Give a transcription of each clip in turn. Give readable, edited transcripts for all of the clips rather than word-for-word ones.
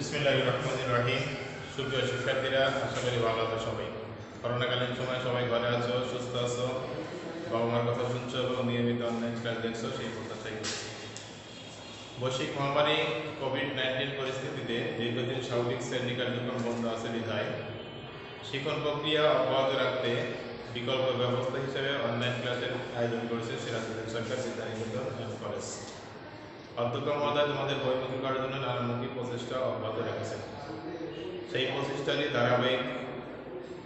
বিসমিল্লাহির রহমানির রহিম। সুপ্রিয় শিক্ষার্থীরা, আশা করি ভালো আছো সবাই। করোনাকালীন সময় সবাই ঘরে আছো, সুস্থ আছো, বাবা মার কথা শুনছো এবং নিয়মিত অনলাইন ক্লাস দেখছো, সেই প্রত্যাশাই করছি। বৈশ্বিক মহামারী কোভিড-19 পরিস্থিতিতে দীর্ঘদিন স্বাভাবিক শ্রেণী কার্যক্রম বন্ধ আছে বিধায় শিক্ষণ প্রক্রিয়া অব্যাহত রাখতে বিকল্প ব্যবস্থা হিসেবে অনলাইন ক্লাসের আয়োজন করেছে সিরাজউদ্দিন সরকার বিদ্যানিকেতন কলেজ। অধ্যক্ষ মহোদয় তোমাদের বইমুখী করার জন্য নানামুখী প্রচেষ্টা অব্যাহত রেখেছেন। সেই প্রচেষ্টারই ধারাবাহিক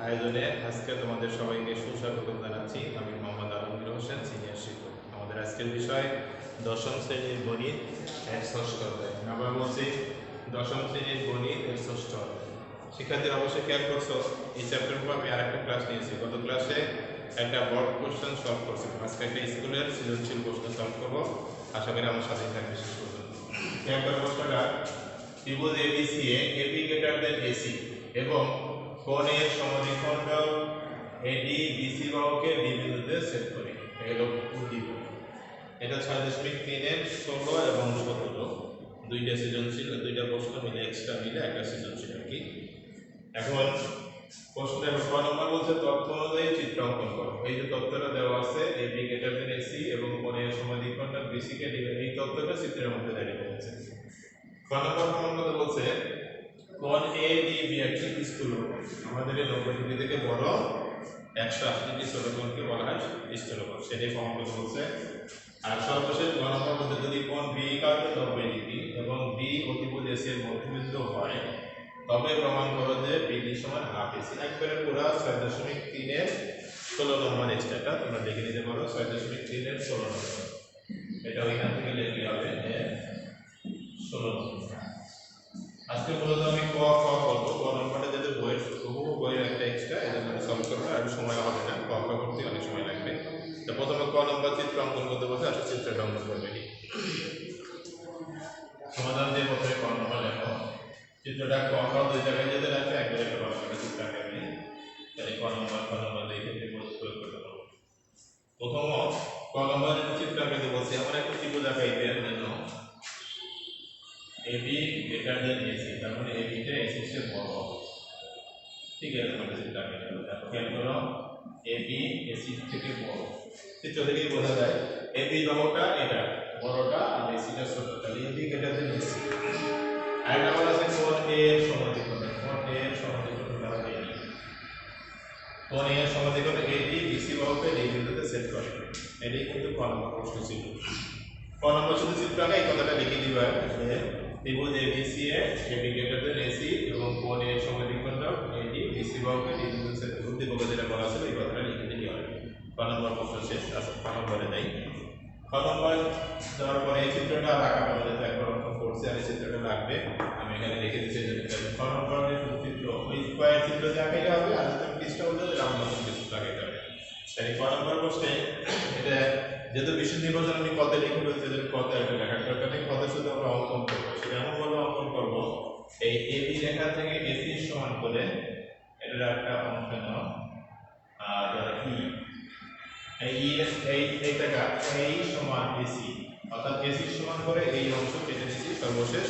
আয়োজনে আজকে তোমাদের সবাইকে সুস্বাগতম জানাচ্ছি। আমি মোহাম্মদ আলমগীর হোসেন, সিনিয়র শিক্ষক। আমাদের আজকের বিষয় দশম শ্রেণীর গণিত এর ষষ্ঠ অধ্যায়। আবার বলছি, দশম শ্রেণীর গণিত এর ষষ্ঠ অধ্যায়। শিক্ষার্থীরা অবশ্যই খেয়াল করছো, এই চ্যাপ্টার পর আমি আরেকটা ক্লাস নিয়েছি। গত ক্লাসে একটা বোর্ড কোশ্চেন সলভ করছিলাম, আজকে একটা স্কুলের সৃজনশীল প্রশ্ন সলভ করবো। আশা করি আমার সাথেই থাকবে শেষ পর্যন্ত। প্রশ্নটা, ত্রিভুজ ABC A AB greater than AC এবং কোণের সমদ্বিখণ্ড এডি বিসি বাহুকে ডি বিন্দুতে ছেদ করে। এগুলো উদ্দীপক। এটা 6.3 এর 16 এবং 17 দুইটা সৃজনশীল, দুইটা প্রশ্ন মিলে এক্সট্রা মিলে একটা সৃজনশীল আর কি। এখন প্রশ্নের ক নম্বর বলছে তথ্য অনুযায়ী চিত্র অঙ্কন করো। এই যে তথ্যটা দেওয়া আছে এবি গ্রেটার দেন এসি এবং কোণের সমদ্বিখণ্ড বিসি কে ডি, এই তথ্যটা চিত্রের মধ্যে দাঁড়িয়ে রয়েছে। ক নম্বর প্রমাণ বলছে কোণ এ ডি বি একটি স্থূল কোণ। আমাদের এই 90 ডিগ্রি থেকে বড় 180 ডিগ্রি ছোট কোণকে বলা হয় স্থূল কোণ, সেটাই প্রমাণ করতে বলছে। আর সর্বশেষ গ নম্বর মধ্যে যদি কোণ বি কাটে 90 ডিগ্রি এবং বি অতিভুজ এসি এর মধ্যবিন্দু হয়, তবে প্রমাণ করো যে বিডি সমান হাফ এসি। একবারে পুরো 6.3 এর 16 নম্বর এক্সট্রাটা তোমরা দেখে নিতে পারো। 6.3 এর 16 নম্বর, এটা ওইখান থেকে লিখলে হবে 16 নম্বর। আজকে মূলত আমি ক খ করবো। ক নম্বরটা যাদের বইয়ের হুবহু বইয়ের একটা এক্সট্রা, এই জন্য সলভ করবো, আর সময় হবে না, ক খ করতে অনেক সময় লাগবে। তো প্রথমে ক নম্বর চিত্র অঙ্কন করতে বসে আসলে চিত্রটা অঙ্কন করবে। সমাধান দিয়ে প্রথমে ক নম্বর লেখো। চিত্রটা ক খ দুই জায়গায় যদি রাখে একবারে একটা ভালো করে চিত্র আঁকাবে, তাহলে ক নম্বর দেখে প্রয়োগ করতে পারবো। প্রথম ক নম্বর চিত্র আঁকাতে বলছি, এমন একটা ত্রিভুজ আঁকাইতে জন্য এবি গ্রেটার দেন এসি, তার মানে এবিটা এসি চেয়ে বড়। ঠিক আছে, আমরা চিত্র আঁকাতে হবে। তারপর খেয়াল করো, এবি এসি থেকে বড়। চিত্র থেকেই বোঝা যায় এবি বাহুটা এটা বড়টা আর এসিটা ছোট, তাহলে এবি গ্রেটার দেন এসি। আর নাম্বার আছে কোণ এ এর সমদ্বিখণ্ড। কোণ এ এর সমদ্বিখণ্ড দ্বারা এডি, কোণ এ এর সমদ্বিখণ্ড এডি বিসি বাহুকে ডি বিন্দুতে ছেদ করে। এটাই কিন্তু ক নম্বর প্রশ্ন ছিল। ক নম্বর শুধু চিত্র আঁকা, এই কথাটা লিখে দিবা যে ত্রিভুজ ABC A AB greater than AC এবং কোণ এ এর সমদ্বিখণ্ড এডি বিসি বাহুকে ডি বিন্দুতে ছেদ করে। উদ্দীপকে যেটা বলা ছিল এই কথাটা লিখে দিলেই হবে। ক নম্বর প্রশ্ন শেষ। আচ্ছা, খ নম্বরে যাই। খ নম্বর দেওয়ার পরে এই চিত্রটা রাখা হবে, যেহেতু একবার অঙ্কন করছে আর এই চিত্রটা লাগবে, আমি এখানে রেখে দিচ্ছি। খ নম্বরের চিত্র ওই স্কয়ার চিত্র দিয়ে আঁকাইতে হবে, আর যদি পৃষ্ঠা বলতে রাউন্ড মতন কিছু আঁকাইতে হবে। তাই ক নম্বর প্রশ্নে এটা যেহেতু বিশুদ্ধ নির্বাচন আমি পদে লিখে বলছি, যে পদে একটা লেখার দরকার নেই, পদে শুধু আমরা অঙ্কন করবো। সেটা এমনভাবে অঙ্কন করবো, এই এবি রেখা থেকে এসি সমান করে এটার একটা অংশ নাও, আর ই এই টাকা এই সমান এসি, অর্থাৎ এসি সমান করে এই অংশ কেটে নিচ্ছি, সর্বশেষ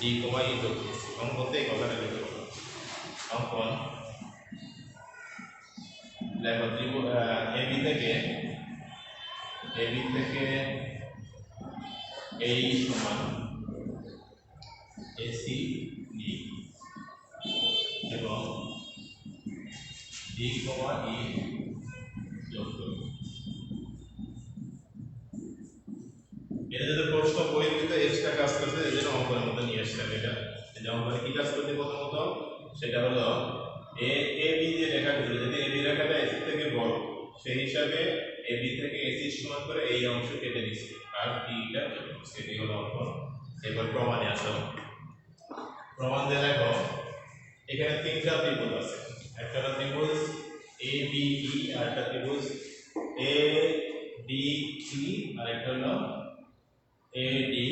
ডি কমা ই যোগ দিচ্ছি। অঙ্কনতে এই কথাটা লিখে দেবো। অঙ্কন লেখো এবি থেকে এই সমান এসি ডি এবং ডি কমা ই যোগ করব। এটা যদি প্রশ্ন বইতে এক্সট্রা কাজ করতে, এই জন্য অঙ্কনের মতো নিয়ে আসলাম। এটা অঙ্কনে কি কাজ করতে প্রথমত, সেটা হলো এ বি যে রেখাটা, যদি এবি রেখাটা এসি থেকে বড়, সেই হিসাবে এবি থেকে এসি সমান করে এই অংশ কেটে নিচ্ছি আর ডিটা যোগ করছি। এটাই হলো অঙ্কন। এবার প্রমাণে আসো। প্রমাণ দিয়ে দেখো, এখানে তিনটা ত্রিভুজ আছে। একটা হলো ত্রিভুজ এ বি ই, আর একটা ত্রিভুজ এ ডি সি, আর একটা হলো এ ডি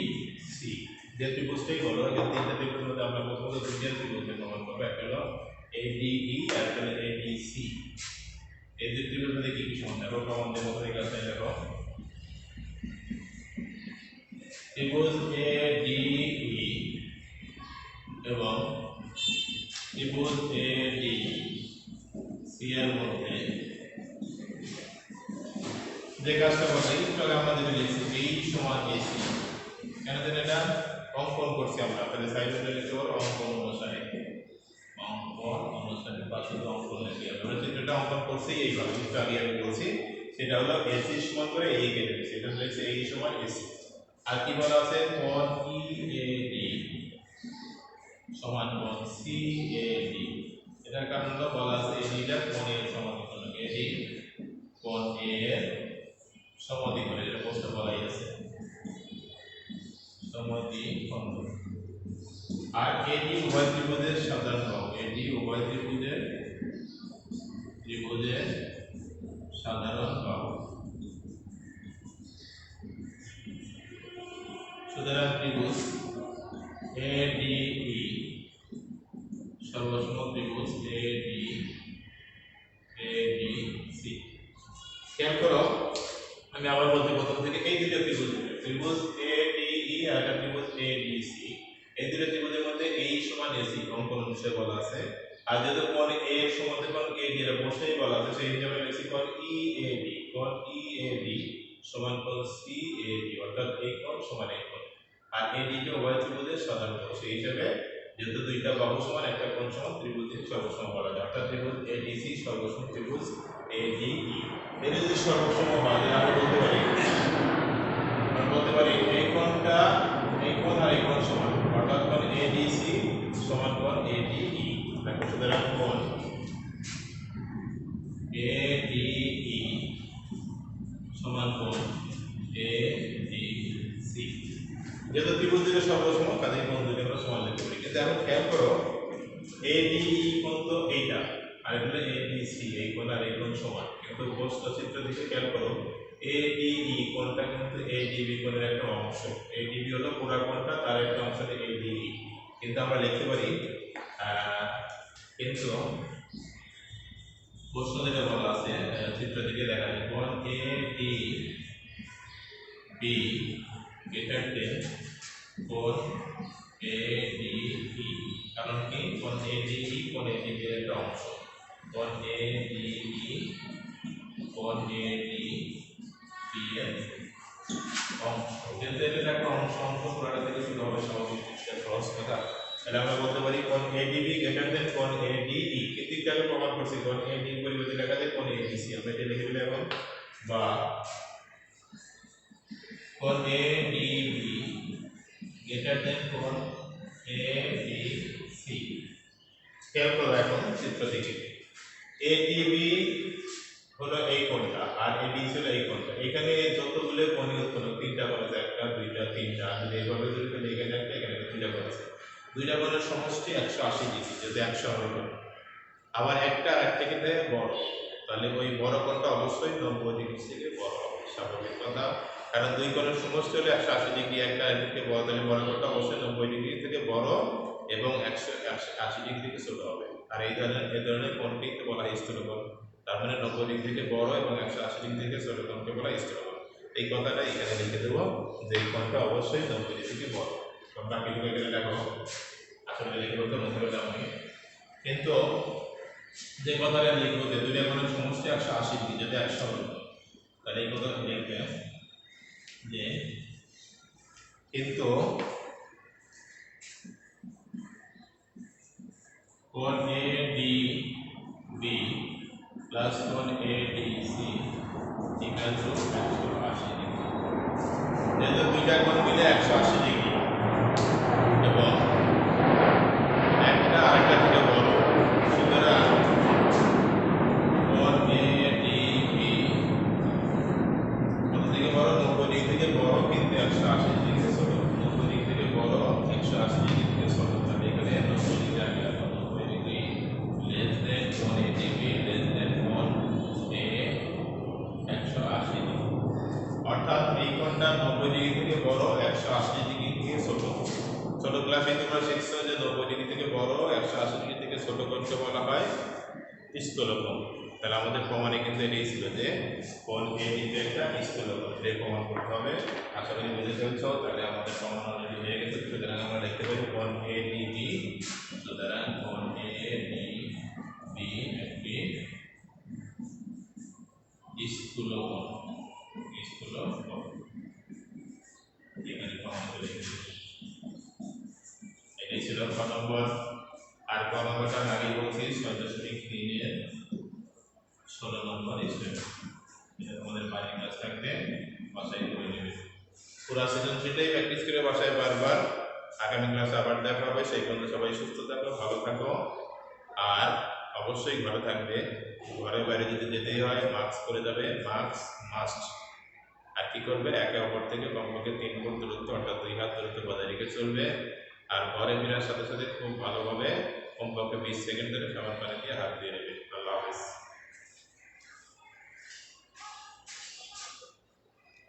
সি। যে ত্রিভুজটাই হলো, এই তিনটা ত্রিভুজের মধ্যে আমরা প্রথমত দুইটা ত্রিভুজের প্রমাণ করবো। একটা হলো এ ডি ই, আর একটা হলো এ ডি সি। এই দুই ত্রিভুজের মধ্যে কি কি সমান, দেখো প্রমাণ দিয়ে মতো এই কাজটা দেখো। ত্রিভুজ এ ডি ই এবং ত্রিভুজ এ ডি সি এর মধ্যে যে কাজটা করতে একটু আগে আমরা যেটা লিখছি বি সমান এসি, কেন যেন এটা অঙ্কন করছি আমরা, তাহলে সাইড লিখতে পারো অঙ্কন অনুসারে, অঙ্কন অনুসারে পাশে অঙ্কন লিখি আমরা চিত্রটা অঙ্কন করছি এইভাবে, যেটা আগে আমি বলছি সেটা হলো এসি সমান করে এই কেটে দিচ্ছি, এটা লিখছে এই সমান এসি। আর কি বলা আছে কোণ ই এ ডি সমান কোণ সি এ ডি, এটার কারণ হলো বলা আছে এডিটা কোণ এর সমান্তরাল, এডি কোণ এ এর সমান্তরাল, এটা প্রশ্ন বলাই আছে সমান্তরাল। আর এডি উভয় ত্রিভুজের সাধারণ বাহু, এডি উভয় ত্রিভুজের সাধারণ বাহু। সুতরাং ত্রিভুজ এডিই সর্বসম ত্রিভুজ এডিসি। খেয়াল করো আমি আবার বলতে প্রথম থেকে, এই দুটো ত্রিভুজ এডিই আর একটা ত্রিভুজ এডিসি, এই দুটো ত্রিভুজের মধ্যে এই সমান এসি অঙ্কন অনুসারে বলা আছে। আর যেহেতু কোণ এ এর সমান্তরাল কোণ এডি এর বসেই বলা আছে, সেই হিসাবে লিখছি কোণ ইএডি, কোণ ইএডি সমান কোণ সিএডি, অর্থাৎ এই কোণ সমান এই কোণ। আর এডি কে উভয় ত্রিভুজের সাধারণ বাহু, সেই হিসাবে যেহেতু দুইটা বাহু সমান একটা কোণ সমান, ত্রিভুজের সর্বসম বলা যায়, অর্থাৎ ত্রিভুজ এডিসি সর্বসম ত্রিভুজ এডিই। এর যদি সর্বসম হয় আমরা বলতে পারি এই কোণটা এই কোণ আর এই কোণ সমান, অর্থাৎ কোণ এডিসি সমান কোণ এডিই। দেখো সুতরাং কোণ এডিই সমান কোণ এডিসি। যেহেতু ত্রিভুজ দুটো সর্বসম কাজেই কোণ দুটো আমরা সমান লিখতে পারি। কিন্তু এখন খেয়াল করো এডিই কোণ তো এইটা, আর এটা হলো এডিসি, এই কোণ আর এই কোণ সমান, কিন্তু প্রশ্ন চিত্র দিকে খেয়াল করো এডিই কোণটা কিন্তু এডিবি কোণের একটা অংশ, এডিবি হলো পুরো কোণটা, তার একটা অংশ এডিই। কিন্তু আমরা লিখতে পারি কিন্তু প্রশ্ন যেটা বলা আছে চিত্র দিকে দেখা যায় কোণ এডি বি গ্রেটার দেন কোণ এডিই, কারণ কি কোণ এডিই কোণ এডিবি এর একটা অংশ, কোণ এডিই কোণ এডিবি এর অংশ, যেহেতু এটা একটা অংশ পুরোটা থেকে শুরু হবে স্বাভাবিক, সহজ কথা। তাহলে আমরা বলতে পারি কোণ এডিবি গ্রেটার দেন কোণ এডিই, কিন্তু কিভাবে প্রমাণ করছি কোণ এডি পরিবর্তে লেখা যায় কোণ এডিসি, আমরা এটা লিখে দিলে এখন, বা কোণ এডিবি গ্রেটার দেন কোণ এডিসি। খেয়াল করো এখন চিত্র দিকে, এডিবি হলো এই কোণটা আর এডিসি হলো এই কোণটা, এখানে যতগুলো কোণই উৎপন্ন, তিনটা কোণ আছে, একটা দুইটা তিনটা, যদি এইভাবে ধরে তাহলে এখানে একটা এখানে দুইটা কোণ আছে, দুইটা কোণের সমষ্টি 180 ডিগ্রি, যদি 100 হবে কোণ, আবার একটা আরেকটা থেকে বড়, তাহলে ওই বড় কোণটা অবশ্যই 90 ডিগ্রি থেকে বড় হবে, স্বাভাবিক কথা, কারণ দুই কোণের সমষ্টি হলো 180 ডিগ্রি, একটা আরেকটা বড়, তাহলে বড় কোণটা অবশ্যই 90 ডিগ্রি থেকে বড় এবং 180 ডিগ্রি থেকে ছোট হবে। আর এই ধরনের কোণকে বলা হয় স্থূলকোণ, তার মানে 90 ডিগ্রি থেকে বড় এবং 180 ডিগ্রি থেকে ছোট কোণকে বলা হয় স্থূলকোণ। এই কথাটা এখানে লিখে দেবো যে এই কোণটা অবশ্যই 90 ডিগ্রি থেকে বড়, বাকিটুকু এখানে লেখো, আসলে লিখে বলতে মনে হবে আমি, কিন্তু যে কথাটা লিখবো যে দুইটা কোণের সমষ্টি 180 ডিগ্রি, যদি 100 হলো তাহলে এই কথা লিখবে যে কিন্তু কোণ এডিবি প্লাস কোণ এডিসি ইকুয়াল টু 180 ডিগ্রি, যেহেতু দুইটা কোণ মিলে 180 ডিগ্রি এবং একটা আরেকটা থেকে বড়, সুতরাং কোণ এডিবি কত থেকে বড়, 90 ডিগ্রি থেকে বড় কিন্তু 180 ডিগ্রি থেকে ছোট, 90 ডিগ্রি থেকে বড় 180 ডিগ্রি থেকে ছোট, তাহলে এখানে 90 ডিগ্রি আগে 90 ডিগ্রি লেস দেন কোণ এডিবি লেস দেন কোণ এ 180 ডিগ্রি, অর্থাৎ এই কোণটা 90 ডিগ্রি থেকে বড় 180 ডিগ্রি থেকে ছোট। ছোট ক্লাসে তোমরা শিখছো যে 90 ডিগ্রি থেকে বড় 180 ডিগ্রি থেকে ছোট কোণকে বলা হয় স্থূলকোণ। তাহলে আমাদের প্রমাণে কিন্তু এটাই ছিল যে কোণ এডিবি একটা স্থূলকোণ, এটাই প্রমাণ করতে হবে। আশা করি বুঝতে পেরেছো, তাহলে আমাদের প্রমাণ অলরেডি হয়ে গেছে। সুতরাং আমরা লিখতে পারি কোণ এডিবি কমন করে লিখেছি। এটাই ছিল ক নম্বর। আর ক নম্বরটা আমি আগেই বলছি 6.3-এর 16 নম্বর স্টেপ। এটা তোমাদের বাড়ির কাজ থাকবে, বাসায় করে নেবে। পুরো সৃজনশীলটাই প্র্যাকটিস করে বাসায় বারবার। আগামী ক্লাসে আবার দেখা হবে। সেই পর্যন্ত সবাই সুস্থ থাকো, ভালো থাকো। আর অবশ্যই ঘরে থাকবে। ঘরের বাইরে যদি যেতেই হয় মাস্ক পরে যাবে, মাস্ক মাস্ট। আর কি করবে, একে অপর থেকে কমপক্ষে 3 ফুট দূরত্ব অর্থাৎ 2 হাত দূরত্ব বজায় রেখে চলবে। আর ঘরে ফেরার সাথে সাথে খুব ভালোভাবে কমপক্ষে 20 সেকেন্ড ধরে সাবান পানি দিয়ে হাত দিয়ে নেবে।